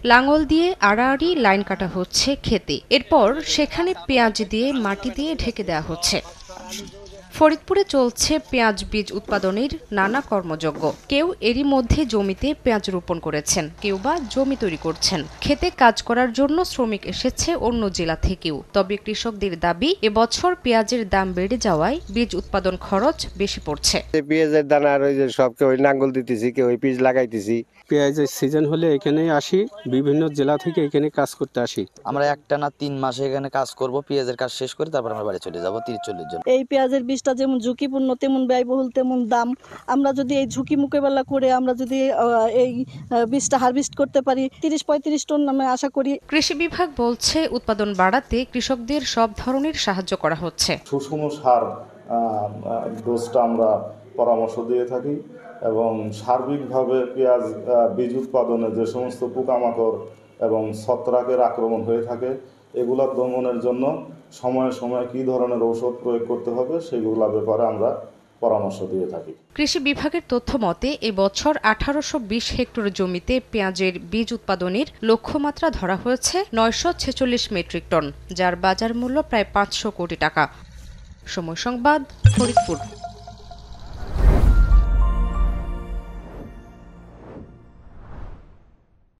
লাঙল দিয়ে আড়াআড়ি লাইন কাটা হচ্ছে ক্ষেতে, এরপর সেখানে পেঁয়াজ দিয়ে মাটি দিয়ে ঢেকে দেওয়া হচ্ছে। ফরিদপুরে চলছে পেঁয়াজ বীজ উৎপাদনের নানা কর্মযজ্ঞ। কেউ এরই মধ্যে জমিতে পেঁয়াজ রোপণ করেছেন, কেউ বা জমি তৈরি করছেন। খেতে কাজ করার জন্য শ্রমিক এসেছে অন্য জেলা থেকেও। তবে কৃষকদের দাবি, এবছর পেঁয়াজের দাম বেড়ে যাওয়ায় বীজ উৎপাদন খরচ বেশি পড়ছে। পেঁয়াজের দানা আর ওই যে সবকে ওই নাঙ্গল দিতেছি, কেউ ওই বীজ লাগাইতেছি। পেঁয়াজের সিজন হলে এখানে আসি, বিভিন্ন জেলা থেকে এখানে কাজ করতে আসি। আমরা একটানা 3 মাসে এখানে কাজ করব, পেঁয়াজের কাজ শেষ করে তারপর আমরা বাড়ি চলে যাব 30-40 জন। এই পেঁয়াজের বীজটা যেমন ঝুঁকিপূর্ণ, তেমন ব্যয়বহুল, তেমন দাম। আমরা যদি এই ঝুঁকি মোকাবেলা করে আমরা যদি এই বীজটা হারভেস্ট করতে পারি, 30-35 টন আমি আশা করি। কৃষি বিভাগ বলছে, উৎপাদন বাড়াতে কৃষকদের সব ধরনের সাহায্য করা হচ্ছে। সুষম সার ডোজটা আমরা পরামর্শ দিয়ে থাকি এবং সার্বিকভাবে পেঁয়াজ বীজ উৎপাদনে যে সমস্ত পোকামাকড় এবং ছত্রাকের আক্রমণ হয়ে থাকে, এগুলা দমনের জন্য সময়ে সময়ে কী ধরনের ঔষধ প্রয়োগ করতে হবে সেগুলোর ব্যাপারে আমরা পরামর্শ দিয়ে থাকি। কৃষি বিভাগের তথ্য মতে এবছর 1820 হেক্টর জমিতে পেঁয়াজের বীজ উৎপাদনের লক্ষ্যমাত্রা ধরা হয়েছে 946 মেট্রিক টন, যার বাজার মূল্য প্রায় 500 কোটি টাকা। সময় সংবাদ, ফরিদপুর।